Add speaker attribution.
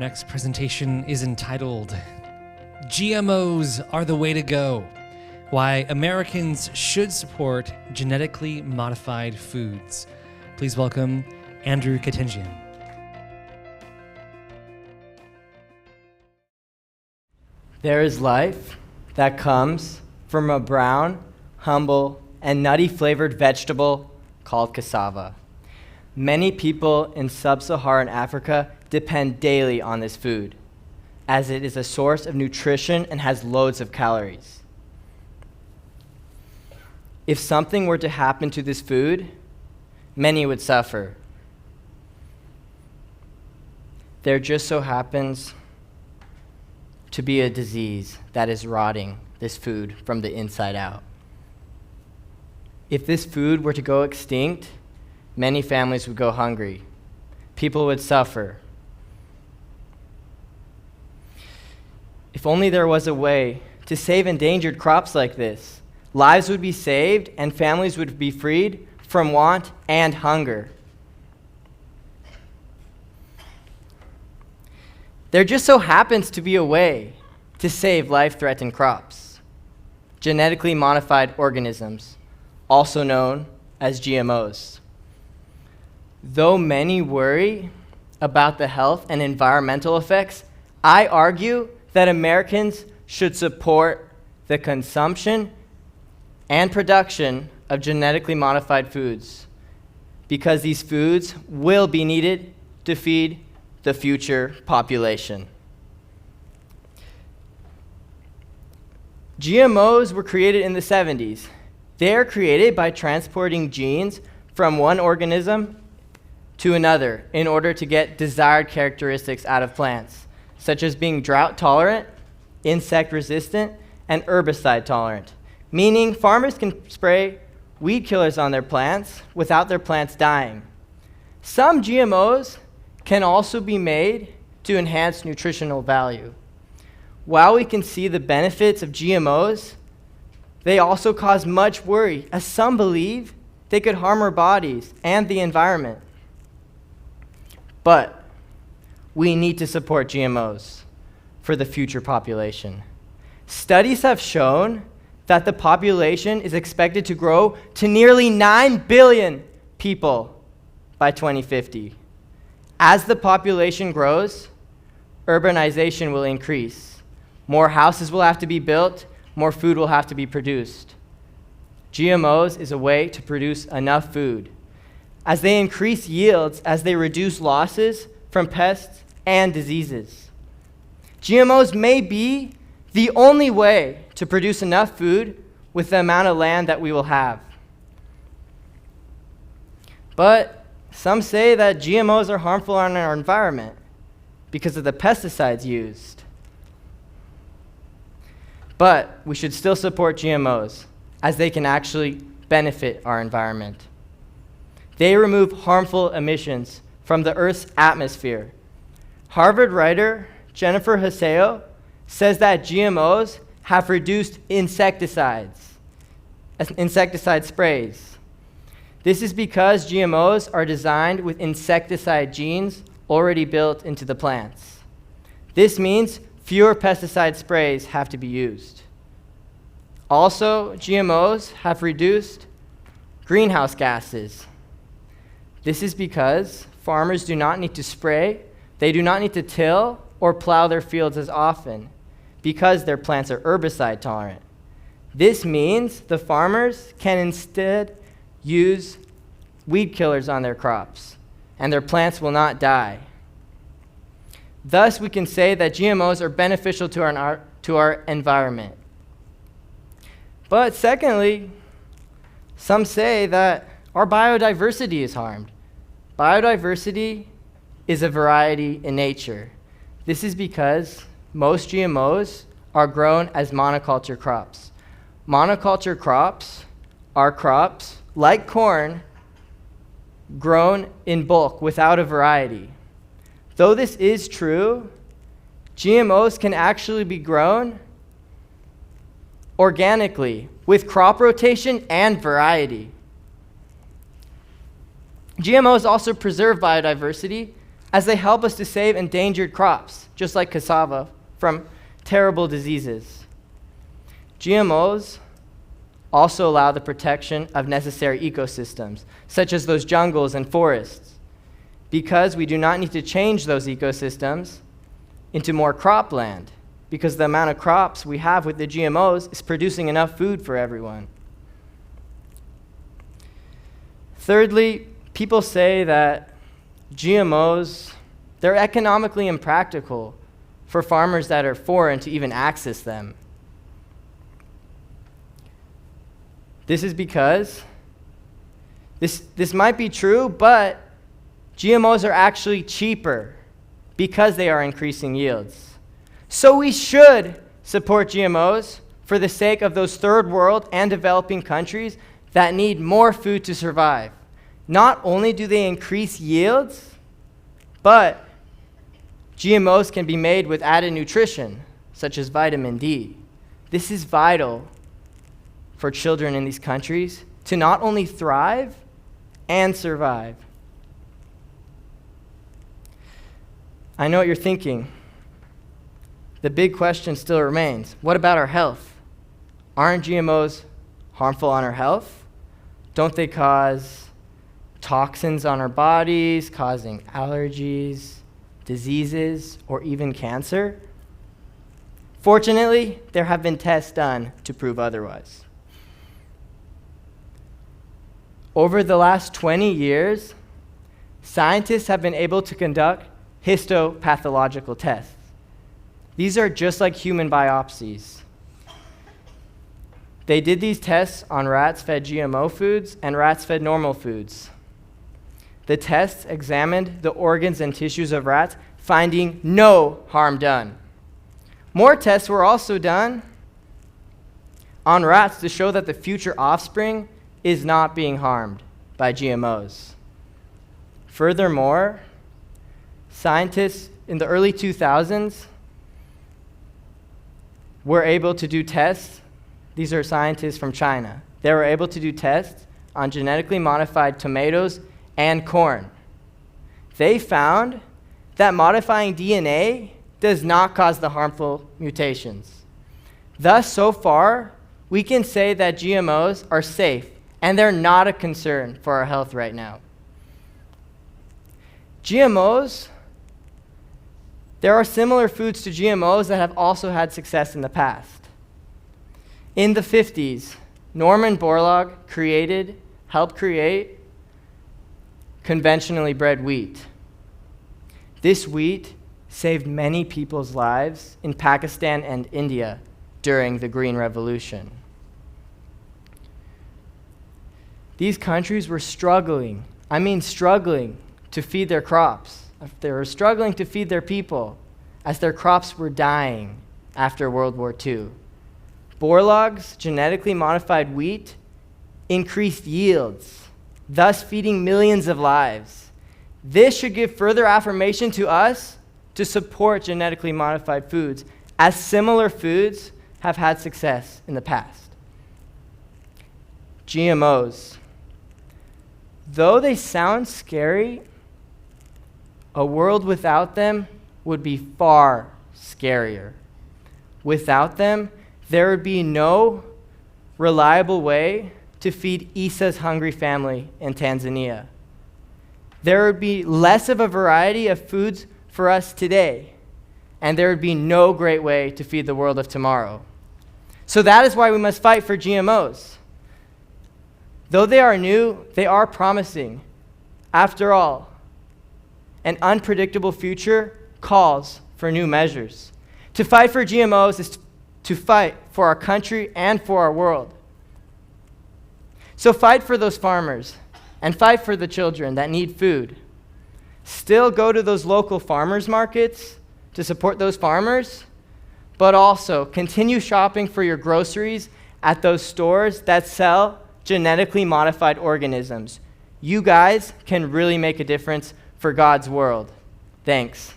Speaker 1: next presentation is entitled GMOs Are the Way to Go: Why Americans Should Support Genetically Modified Foods. Please welcome Andrew Ketenjian.
Speaker 2: There is life that comes from a brown, humble, and nutty flavored vegetable called cassava. Many people in sub-Saharan Africa depend daily on this food, as it is a source of nutrition and has loads of calories. If something were to happen to this food, many would suffer. There just so happens to be a disease that is rotting this food from the inside out. If this food were to go extinct, many families would go hungry. People would suffer. If only there was a way to save endangered crops like this, lives would be saved and families would be freed from want and hunger. There just so happens to be a way to save life-threatened crops: genetically modified organisms, also known as GMOs. Though many worry about the health and environmental effects, I argue that Americans should support the consumption and production of genetically modified foods, because these foods will be needed to feed the future population. GMOs were created in the 70s. They are created by transporting genes from one organism to another in order to get desired characteristics out of plants, such as being drought tolerant, insect resistant, and herbicide tolerant, meaning farmers can spray weed killers on their plants without their plants dying. Some GMOs can also be made to enhance nutritional value. While we can see the benefits of GMOs, they also cause much worry, as some believe they could harm our bodies and the environment. But we need to support GMOs for the future population. Studies have shown that the population is expected to grow to nearly 9 billion people by 2050. As the population grows, urbanization will increase. More houses will have to be built, more food will have to be produced. GMOs is a way to produce enough food, as they increase yields, as they reduce losses from pests and diseases. GMOs may be the only way to produce enough food with the amount of land that we will have. But some say that GMOs are harmful on our environment because of the pesticides used. But we should still support GMOs, as they can actually benefit our environment. They remove harmful emissions from the Earth's atmosphere. Harvard writer Jennifer Haseo says that GMOs have reduced insecticide sprays. This is because GMOs are designed with insecticide genes already built into the plants. This means fewer pesticide sprays have to be used. Also, GMOs have reduced greenhouse gases. This is because farmers do not need to spray, they do not need to till or plow their fields as often, because their plants are herbicide tolerant. This means the farmers can instead use weed killers on their crops, and their plants will not die. Thus, we can say that GMOs are beneficial to our environment. But secondly, some say that our biodiversity is harmed. Biodiversity is a variety in nature. This is because most GMOs are grown as monoculture crops. Monoculture crops are crops, like corn, grown in bulk without a variety. Though this is true, GMOs can actually be grown organically with crop rotation and variety. GMOs also preserve biodiversity, as they help us to save endangered crops, just like cassava, from terrible diseases. GMOs also allow the protection of necessary ecosystems, such as those jungles and forests, because we do not need to change those ecosystems into more cropland, because the amount of crops we have with the GMOs is producing enough food for everyone. Thirdly, people say that GMOs, they're economically impractical for farmers that are foreign to even access them. This is because this might be true, but GMOs are actually cheaper because they are increasing yields. So we should support GMOs for the sake of those third world and developing countries that need more food to survive. Not only do they increase yields, but GMOs can be made with added nutrition, such as vitamin D. This is vital for children in these countries to not only thrive and survive. I know what you're thinking. The big question still remains, what about our health? Aren't GMOs harmful on our health? Don't they cause toxins on our bodies, causing allergies, diseases, or even cancer? Fortunately, there have been tests done to prove otherwise. Over the last 20 years, scientists have been able to conduct histopathological tests. These are just like human biopsies. They did these tests on rats fed GMO foods and rats fed normal foods. The tests examined the organs and tissues of rats, finding no harm done. More tests were also done on rats to show that the future offspring is not being harmed by GMOs. Furthermore, scientists in the early 2000s were able to do tests. These are scientists from China. They were able to do tests on genetically modified tomatoes and corn. They found that modifying DNA does not cause the harmful mutations. Thus, so far, we can say that GMOs are safe and they're not a concern for our health right now. GMOs, there are similar foods to GMOs that have also had success in the past. In the 50s, Norman Borlaug helped create conventionally bred wheat. This wheat saved many people's lives in Pakistan and India during the Green Revolution. These countries were struggling to feed their crops. They were struggling to feed their people as their crops were dying after World War II. Borlaug's genetically modified wheat increased yields, thus feeding millions of lives. This should give further affirmation to us to support genetically modified foods, as similar foods have had success in the past. GMOs. Though they sound scary, a world without them would be far scarier. Without them, there would be no reliable way to feed Isa's hungry family in Tanzania. There would be less of a variety of foods for us today, and there would be no great way to feed the world of tomorrow. So that is why we must fight for GMOs. Though they are new, they are promising. After all, an unpredictable future calls for new measures. To fight for GMOs is to fight for our country and for our world. So fight for those farmers and fight for the children that need food. Still go to those local farmers markets to support those farmers, but also continue shopping for your groceries at those stores that sell genetically modified organisms. You guys can really make a difference for God's world. Thanks.